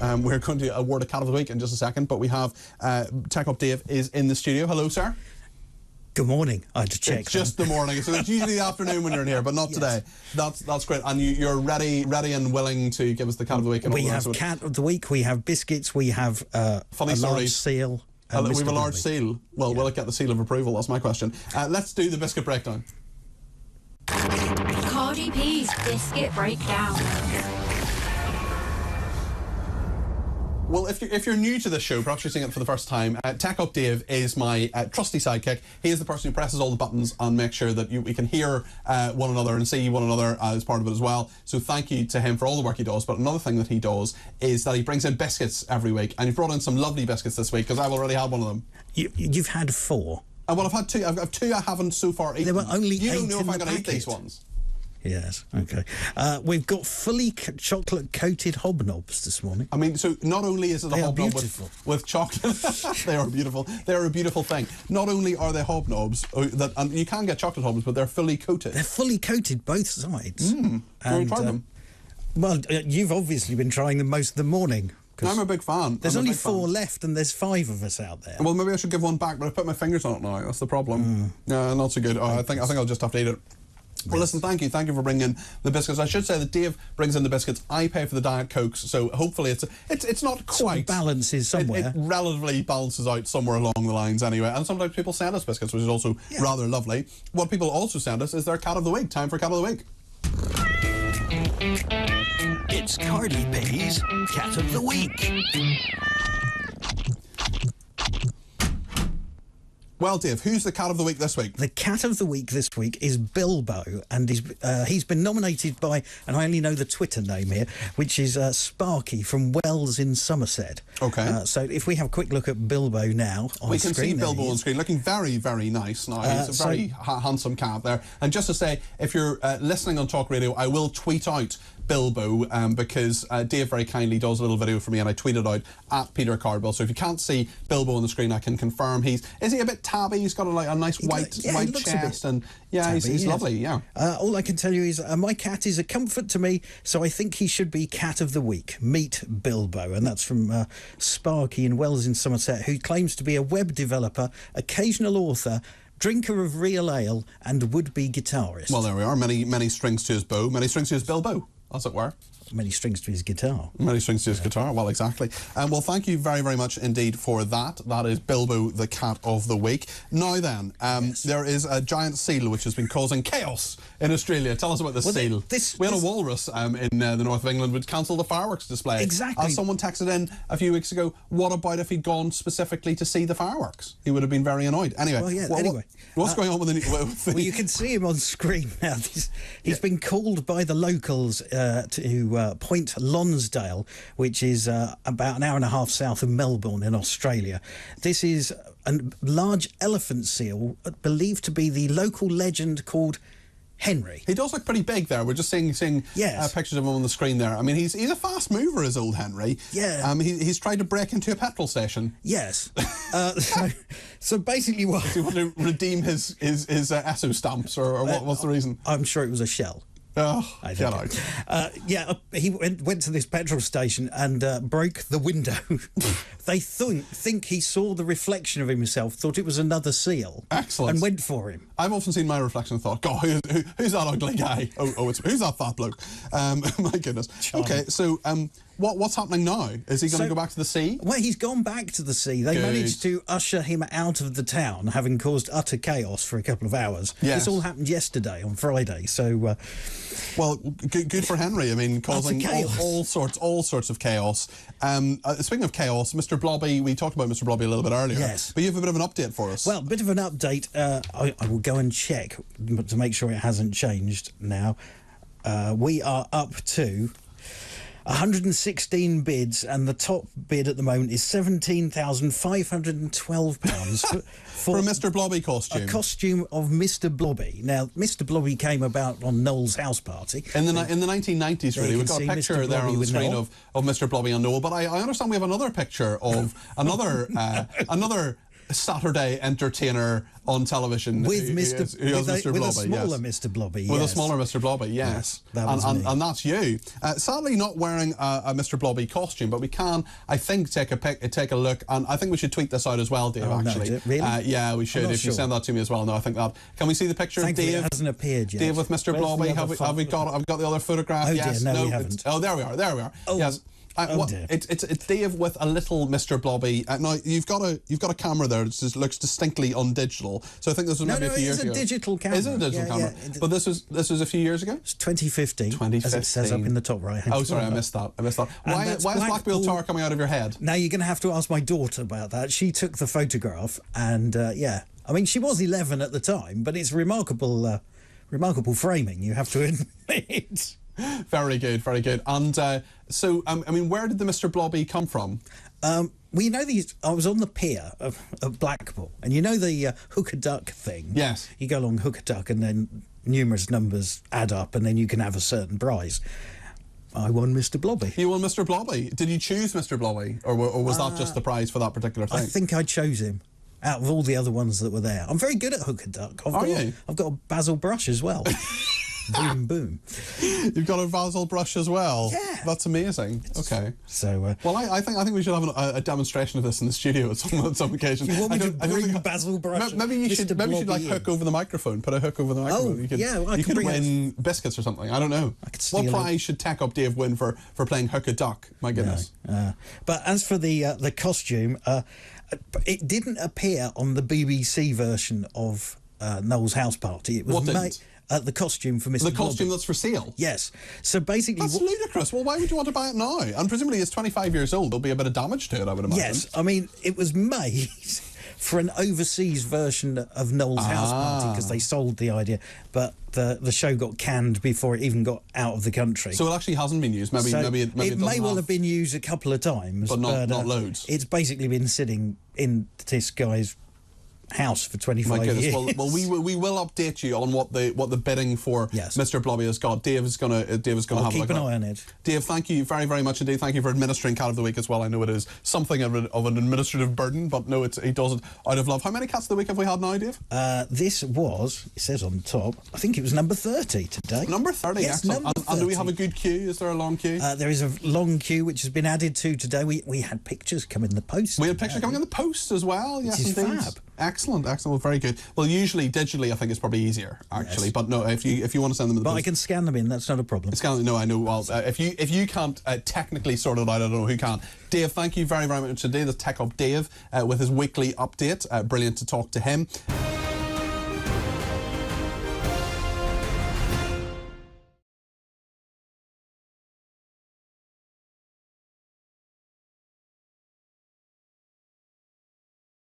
We're going to award a Cat of the Week in just a second, but we have Tech Up Dave is in the studio. Hello, sir. Good morning. I had to check. It's just the morning, so it's usually the afternoon when you're in here, but not today. That's great. And you're ready and willing to give us the Cat of the Week. We have Cat of the Week. We have Biscuits. We have funny a stories. Large seal. We have a large seal. Well, will it get the seal of approval? That's my question. Let's do the Biscuit Breakdown. Cardi P's Biscuit Breakdown. Well, if you're new to this show, perhaps you're seeing it for the first time, Tech Up Dave is my trusty sidekick. He is the person who presses all the buttons and makes sure that we can hear one another and see one another as part of it as well. So thank you to him for all the work he does. But another thing that he does is that he brings in biscuits every week. And you've brought in some lovely biscuits this week, because I've already had one of them. You've had 4. Well, I've had 2. I've 2 I haven't so far eaten. There were only 8 You don't know if in I'm the going to eat packet. these ones. Yes, okay. We've got fully chocolate-coated hobnobs this morning. I mean, so not only is it a hobnob with chocolate, they are beautiful. They're a beautiful thing. Not only are they hobnobs, and you can get chocolate hobnobs, but they're fully coated. They're fully coated both sides. Have you tried them? Well, you've obviously been trying them most of the morning. I'm a big fan. There's only 4 left, and there's 5 of us out there. Well, maybe I should give one back, but I put my fingers on it now. That's the problem. No, not so good. I think I'll just have to eat it. Well, listen, thank you for bringing in the biscuits. I should say that Dave brings in the biscuits. I pay for the Diet Cokes, so hopefully it's not quite... It balances somewhere. It relatively balances out somewhere along the lines anyway. And sometimes people send us biscuits, which is also rather lovely. What people also send us is their Cat of the Week. Time for Cat of the Week. It's Cardi P's Cat of the Week. Well, Dave, who's the Cat of the Week this week? The Cat of the Week this week is Bilbo, and he's been nominated by, and I only know the Twitter name here, which is Sparky from Wells in Somerset. Okay. So if we have a quick look at Bilbo now on screen. We can see Bilbo on screen, looking very, very nice now. He's a very handsome cat there. And just to say, if you're listening on Talk Radio, I will tweet out Bilbo because Dave very kindly does a little video for me, and I tweeted out at Peter Cardwell. So if you can't see Bilbo on the screen, I can confirm is he a bit tabby? He's got a nice white chest, and he's lovely. Yeah. All I can tell you is my cat is a comfort to me, so I think he should be Cat of the Week. Meet Bilbo, and that's from Sparky in Wells in Somerset, who claims to be a web developer, occasional author, drinker of real ale, and would-be guitarist. Well, there we are. Many strings to his bow. Many strings to his Bilbo, as it were. Many strings to his guitar. Many strings to his guitar, well, exactly. Well, thank you very, very much indeed for that. That is Bilbo, the Cat of the Week. Now then, there is a giant seal which has been causing chaos in Australia. Tell us about this seal. We had a walrus in the north of England which cancelled the fireworks display. Exactly. As someone texted in a few weeks ago, what about if he'd gone specifically to see the fireworks? He would have been very annoyed. Anyway, what's going on with the... Well, you can see him on screen now. He's been called by the locals to Point Lonsdale, which is about an hour and a half south of Melbourne in Australia. This is a large elephant seal believed to be the local legend called Henry. He does look pretty big there. We're just seeing pictures of him on the screen there. I mean, he's a fast mover, is old Henry. Yeah. He's tried to break into a petrol station. Yes. So basically what... Does he want to redeem his ESO stamps, or what's the reason? I'm sure it was a shell. Oh, get out. He went to this petrol station and broke the window. They think he saw the reflection of himself, thought it was another seal. Excellent. And went for him. I've often seen my reflection and thought, God, who's that ugly guy? Who's that fat bloke? My goodness. Charming. Okay, so what's happening now? Is he going to go back to the sea? Well, he's gone back to the sea. They managed to usher him out of the town, having caused utter chaos for a couple of hours. Yes. This all happened yesterday, on Friday, so... well, good for Henry. I mean, causing all sorts of chaos. Speaking of chaos, Mr Blobby, we talked about Mr Blobby a little bit earlier. Yes. But you have a bit of an update for us. Well, a bit of an update. I will go and check to make sure it hasn't changed now. We are up to 116 bids, and the top bid at the moment is £17,512 for a Mr Blobby costume. A costume of Mr Blobby. Now, Mr Blobby came about on Noel's house party in the 1990s. Really, we've got a picture there on the screen of Mr Blobby and Noel. But I understand we have another picture of another Saturday entertainer on television with Mr. Mr. Blobby, with a smaller yes. Mr. Blobby, with yes. a smaller Mr. Blobby, yes. That was me. And that's you. Sadly, not wearing a Mr. Blobby costume, but we can, I think, take a look, and I think we should tweet this out as well, Dave. Oh, actually, no, really? yeah, we should. If you send that to me as well, no, I think that. Can we see the picture of Dave? It hasn't appeared yet. Dave with Mr. Blobby. Have we got? I've got the other photograph. Oh yes. dear, no, we haven't. Oh, there we are. There we are. Oh. Yes. Dear. It's Dave with a little Mr. Blobby. Now you've got a camera there that just looks distinctly undigital. So I think this was maybe a few years ago. It's a digital camera. Is it a digital camera? Yeah. But this was a few years ago. It's 2015. 2015. As it says up in the top right hand. Oh, sorry, I missed that. Why is Blackpool Tower coming out of your head? Now you're going to have to ask my daughter about that. She took the photograph, and yeah, I mean she was 11 at the time, but it's remarkable framing. You have to admit. Very good, very good. And so, I mean, where did the Mr. Blobby come from? Well, you know these. I was on the pier of Blackpool, and you know the hook a duck thing. Yes. You go along hook a duck, and then numerous numbers add up, and then you can have a certain prize. I won Mr. Blobby. You won Mr. Blobby. Did you choose Mr. Blobby, or was that just the prize for that particular thing? I think I chose him out of all the other ones that were there. I'm very good at hook a duck. I've got a basil brush as well. Boom, boom. You've got a basil brush as well. Yeah, that's amazing. Okay. So, well, I think we should have a demonstration of this in the studio at some occasion. You want me to bring basil brush? Maybe you should like hook over the microphone. Put a hook over the microphone. Oh, you could win biscuits or something. I don't know. What prize should Tech Up Dave win for playing hook a duck? My goodness. No. But as for the costume, it didn't appear on the BBC version of Noel's house party. It was made. The costume for Mr. The costume Blobby. that's for sale? Yes. So basically... That's ludicrous. Well, why would you want to buy it now? And presumably it's 25 years old. There'll be a bit of damage to it, I would imagine. Yes. I mean, it was made for an overseas version of Noel's house party because they sold the idea, but the show got canned before it even got out of the country. So it actually hasn't been used. Maybe it may well have been used a couple of times. But not loads. It's basically been sitting in this guy's house for 25 years. Well, we will update you on what the bidding for Mr. Blobby has got. Dave is gonna have a look. Keep an eye on it. Dave, thank you very, very much indeed. Thank you for administering Cat of the Week as well. I know it is something of an administrative burden, but no, he does it out of love. How many Cats of the Week have we had now, Dave? This was, it says on the top, I think it was number 30 today. Number 30, yes, excellent. Number 30. And do we have a good queue? Is there a long queue? There is a long queue which has been added to today. We had pictures come in the post. We had pictures coming in the post as well. Yes, which is indeed. fab. Excellent, well, very good. Well, usually digitally, I think it's probably easier actually, but no, if you want to send them in the but post, I can scan them in. That's not a problem. No, I know. Well, if you can't technically sort it out, I don't know who can. Dave, thank you very, very much today. The Tech Up Dave with his weekly update. Brilliant to talk to him.